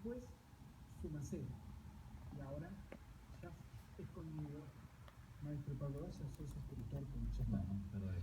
después Sumacero. Y ahora ya es conmigo, maestro Pablo, ya sos escritor con Chapán.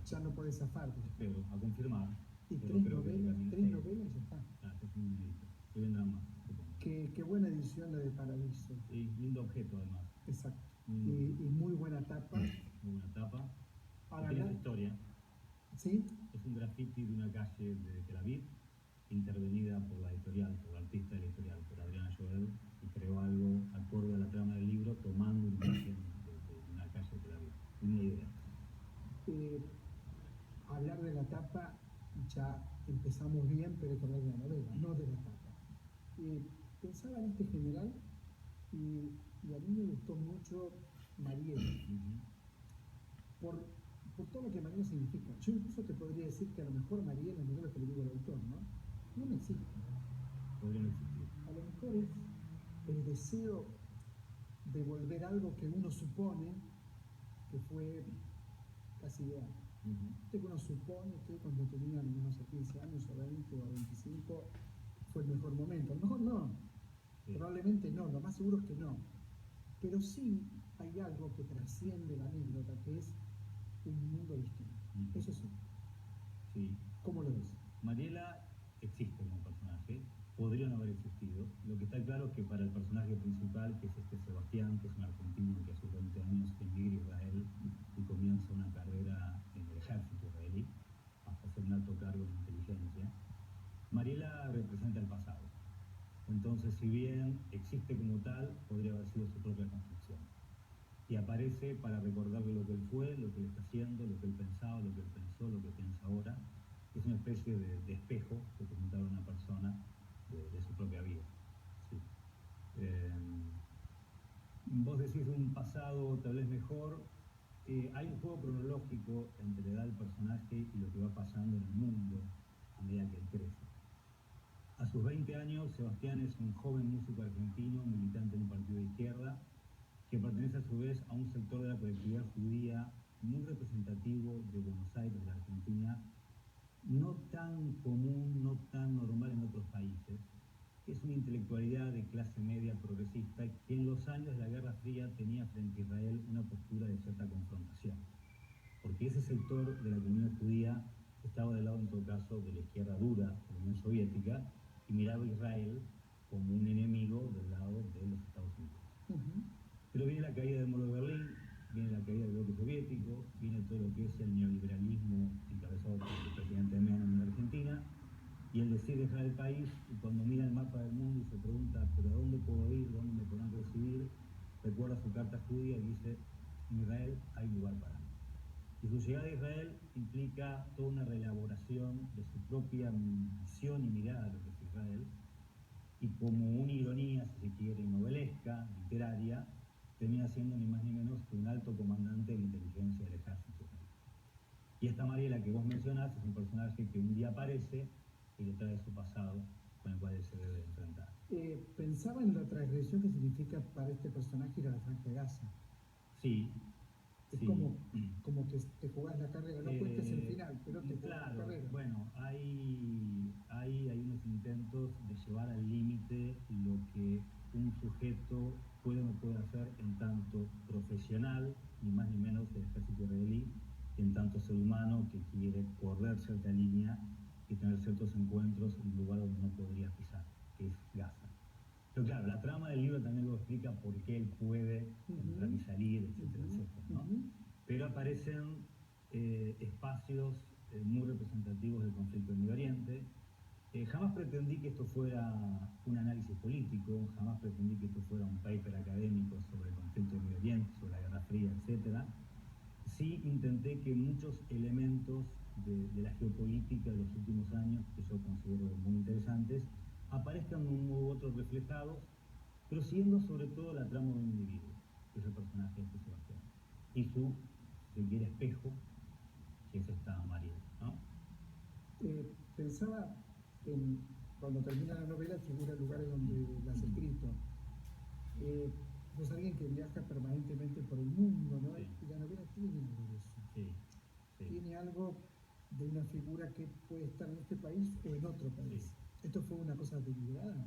Ya no podés zafarte. Espero, a confirmar. Y tres novelas ya está. Es un inédito. Que vendrán más. Qué buena edición la de Paradiso. Y lindo objeto además. Exacto. Y muy buena tapa. Muy buena tapa. Ahora, tiene su historia. ¿Sí? Es un graffiti de una calle de Tel Aviv, intervenida por la editorial, por la artista de la editorial, por Adriana Joel, y creó algo acorde a la trama del libro, tomando una imagen de una calle de Tel Aviv. Una idea. Hablar de la tapa, ya empezamos bien, pero hay que hablar de la novela, no de la tapa. Pensaba en este general y a mí me gustó mucho Mariela. Por todo lo que Mariela significa. Yo incluso te podría decir que a lo mejor Mariela no es lo que le digo al autor, ¿no? No existe. Podría no existir. A lo mejor es el deseo de volver algo que uno supone que fue casi ideal. Que uno supone que cuando tenía, no sé, 15 años o 20 o 25 fue el mejor momento. A lo mejor no. Sí. Probablemente no, lo más seguro es que no. Pero sí hay algo que trasciende la anécdota, que es un mundo distinto. Eso sí. Sí. ¿Cómo lo ves? Mariela existe como personaje, podría no haber existido. Lo que está claro es que para el personaje principal, que es Sebastián, que es un argentino que a sus 20 años emigra a Israel y comienza una carrera en el ejército israelí, hasta ser un alto cargo de inteligencia, Mariela representa el pasado. Entonces, si bien existe como tal, podría haber sido su propia construcción. Y aparece para recordarle lo que él fue, lo que él está haciendo, lo que él pensaba, lo que él pensó, lo que piensa ahora. Es una especie de espejo que presenta a una persona de su propia vida. Sí. Vos decís un pasado tal vez mejor. Hay un juego cronológico entre la edad del personaje y lo que va pasando en el mundo a medida que él crece. A sus 20 años, Sebastián es un joven músico argentino, militante en un partido de izquierda, que pertenece a su vez a un sector de la colectividad judía muy representativo de Buenos Aires, de la Argentina, no tan común, no tan normal en otros países. Es una intelectualidad de clase media progresista que en los años de la Guerra Fría tenía frente a Israel una postura de cierta confrontación, porque ese sector de la comunidad judía estaba del lado, en todo caso, de la izquierda dura de la Unión Soviética y miraba a Israel como un enemigo del lado de los Estados Unidos. Pero viene la caída del muro de Berlín, viene la caída del bloque soviético, viene todo lo que es el neoliberalismo encabezado por el presidente Menem en Argentina, y él decide dejar el país, y cuando mira el mapa del mundo y se pregunta, ¿pero a dónde puedo ir? ¿Dónde me podrán recibir? Recuerda su carta judía y dice, en Israel hay lugar para mí. Y su llegada a Israel implica toda una reelaboración de su propia visión y mirada de lo que es Israel, y como una ironía, si se quiere, novelesca, literaria, termina siendo ni más ni menos que un alto comandante de la inteligencia del ejército. Y esta Mariela que vos mencionás es un personaje que un día aparece y le trae su pasado con el cual él se debe enfrentar. Pensaba en la transgresión que significa para este personaje ir a la Franja de Gaza. Sí. Es sí. como que te jugás la carrera, no cuentes el final, pero te jugás la carrera. Bueno, hay unos intentos de llevar al límite lo que un sujeto puede o no puede hacer en tanto profesional, ni más ni menos del ejército israelí, en tanto ser humano que quiere correr cierta línea y tener ciertos encuentros en un lugar donde no podría pisar, que es Gaza. Pero claro, la trama del libro también lo explica por qué él puede entrar y salir, etcétera, etcétera, ¿no? Pero aparecen espacios muy representativos del conflicto en Medio Oriente. Jamás pretendí que esto fuera un análisis político, jamás pretendí que esto fuera un paper académico sobre el conflicto en Medio Oriente, sobre la Guerra Fría, etcétera. Sí intenté que muchos elementos de la geopolítica de los últimos años, que yo considero muy interesantes, aparezcan de un modo u otro reflejados, pero siguiendo sobre todo la trama de un individuo, que es el personaje de Sebastián, y su, si se quiere, espejo, que es esta María, ¿no? Pensaba en, cuando termina la novela, figura lugares donde la has escrito. Vos alguien que viaja permanentemente por el mundo, ¿no? Sí. Y la novela tiene algo de eso. Sí. Tiene algo de una figura que puede estar en este país o en otro país. Sí. ¿Esto fue una cosa deliberada?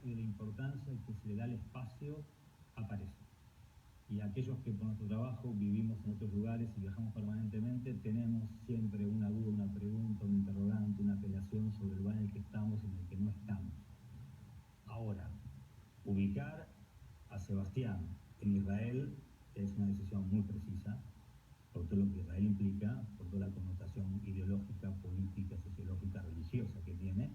y de la importancia que se le da al espacio aparece. Y aquellos que por nuestro trabajo vivimos en otros lugares y viajamos permanentemente, tenemos siempre una duda, una pregunta, un interrogante, una apelación sobre el lugar en el que estamos y en el que no estamos. Ahora, ubicar a Sebastián en Israel es una decisión muy precisa, por todo lo que Israel implica, por toda la connotación ideológica, política, sociológica, religiosa que tiene,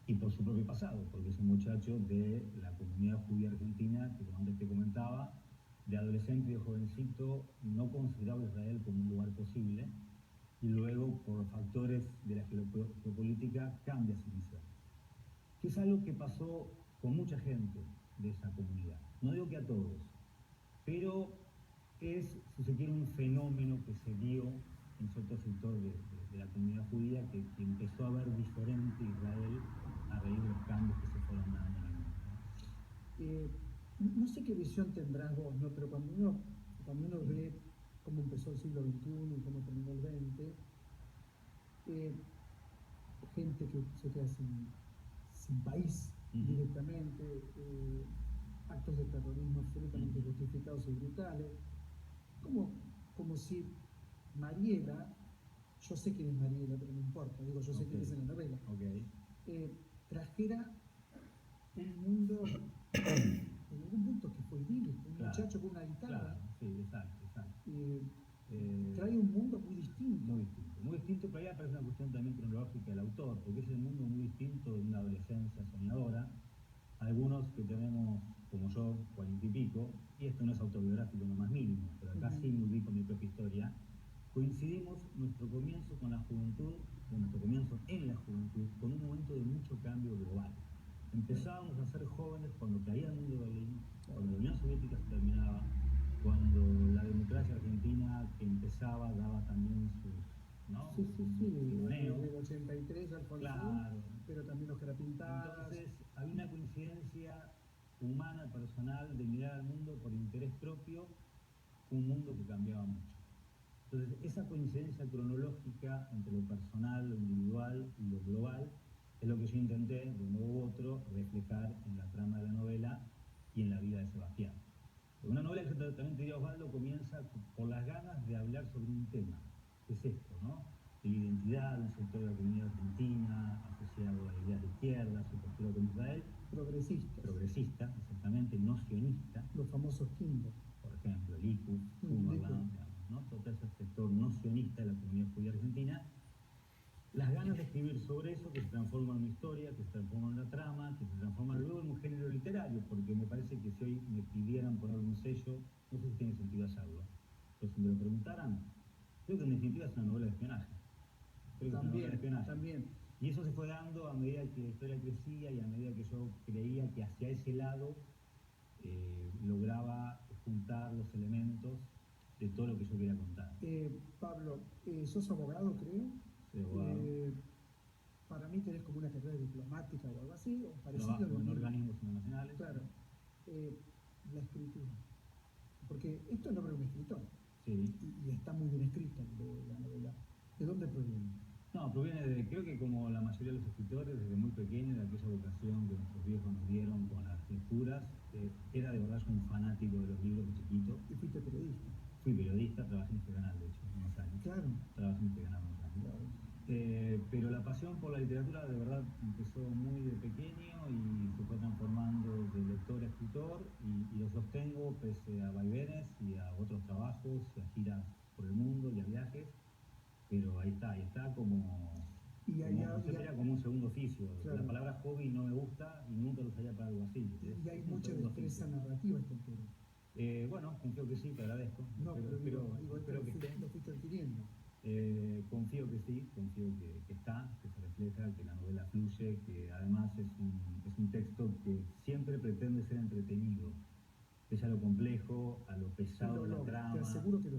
y por su propio pasado, porque es un muchacho de la comunidad judía argentina, que como antes te comentaba, de adolescente y de jovencito no consideraba Israel como un lugar posible, y luego por factores de la geopolítica cambia su visión. Que es algo que pasó con mucha gente de esa comunidad. No digo que a todos, pero es, si se quiere, un fenómeno que se dio en cierto sector de la comunidad judía que empezó a ver diferente Israel a raíz de los cambios que se fueron dando en el mundo. No sé qué visión tendrás vos, ¿no? Pero cuando uno ve cómo empezó el siglo XXI y cómo terminó el XX, gente que se queda sin país directamente, actos de terrorismo absolutamente justificados y brutales, como si Mariela, yo sé quién es Mariela, pero no importa, digo, yo sé quién es en la novela, trajera un mundo en algún punto que fue idílico, un muchacho con una guitarra. Claro, sí, exacto. Trae un mundo muy distinto. Muy distinto, pero ahí aparece una cuestión también cronológica del autor, porque es el mundo muy distinto de una adolescencia soñadora. Algunos que tenemos, como yo, 40 y pico, y esto no es autobiográfico en lo más mínimo, pero acá sí me ubico en mi propia historia, coincidimos nuestro comienzo con la juventud, o nuestro comienzo en la juventud, con un momento de mucho cambio global. Empezábamos a ser jóvenes cuando caía el mundo de Berlín, cuando la Unión Soviética se terminaba, cuando la democracia argentina que empezaba daba también sus, ¿no? Sí, tironeos. el 83 Alfonsín, claro. pero también los carapintadas. Entonces había una coincidencia humana, personal, de mirar al mundo por interés propio, un mundo que cambiaba mucho. Entonces esa coincidencia cronológica entre lo personal, lo individual y lo global es lo que yo intenté, de un modo u otro, reflejar en la trama de la novela y en la vida de Sebastián. Una novela que yo también te diría, Osvaldo, comienza por las ganas de hablar sobre un tema, que es esto, ¿no? De la identidad de un sector de la comunidad argentina, asociado a ideas de izquierda, su postura con Israel. Progresista, exactamente, no sionista. Los famosos Kinder. Por ejemplo, Likud, Humberland, ¿no? Todo ese sector no sionista de la comunidad judía argentina. Las ganas de escribir sobre eso, que se transforma en una historia, que se transforma en una trama, que se transforma luego en un género literario, porque me parece que si hoy me pidieran poner un sello, no sé si tiene sentido hacerlo, pero si me lo preguntaran, creo que en definitiva es una novela de espionaje. También. Y eso se fue dando a medida que la historia crecía y a medida que yo creía que hacia ese lado lograba juntar los elementos de todo lo que yo quería contar. Pablo, sos abogado, creo. Para mí tenés como una carrera diplomática o algo así, o parecido. Trabajo en organismos internacionales. Claro. La escritura. Porque esto es obra de un escritor. Sí. Y está muy bien escrita la novela. ¿De dónde proviene? No, proviene de, creo que como la mayoría de los escritores, desde muy pequeño, de aquella vocación que nuestros viejos nos dieron con las lecturas. Era de verdad un fanático de los libros de chiquito. ¿Y fuiste periodista? Fui periodista, trabajé en este canal, de hecho, unos años. Claro. Trabajé en este canal unos años. Claro. Pero la pasión por la literatura de verdad empezó muy de pequeño y se fue transformando de lector a escritor y lo sostengo pese a vaivenes y a otros trabajos y a giras por el mundo y a viajes, pero ahí está como un segundo oficio. Claro. La palabra hobby no me gusta y nunca lo usaría para algo así. Y hay mucha destreza narrativa esta altura. Bueno, confío que sí, te agradezco. No, pero espero que lo fuiste adquiriendo. Confío que sí, confío que está, que se refleja, que la novela fluye, que además es un texto que siempre pretende ser entretenido, pese a lo complejo, a lo pesado de la trama, te aseguro que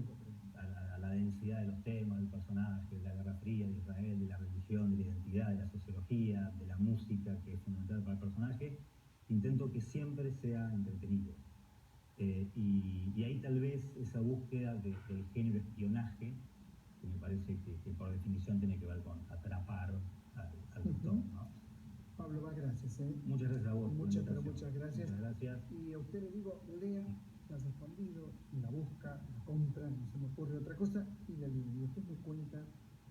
a la densidad de los temas, del personaje, de la Guerra Fría, de Israel, de la religión, de la identidad, de la sociología, de la música, que es fundamental para el personaje. Intento que siempre sea entretenido. Y ahí tal vez esa búsqueda del género espionaje, que me parece que por definición tiene que ver con atrapar al lector, ¿no? Pablo, gracias. gracias. Muchas gracias a vos. Muchas, pero muchas gracias. Muchas gracias. Y a usted le digo, lea, la has respondido, la busca, la compra, no se me ocurre otra cosa, y la línea. Y usted me cuenta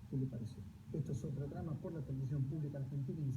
qué le pareció. Esto es Otra Trama por la Televisión Pública Argentina y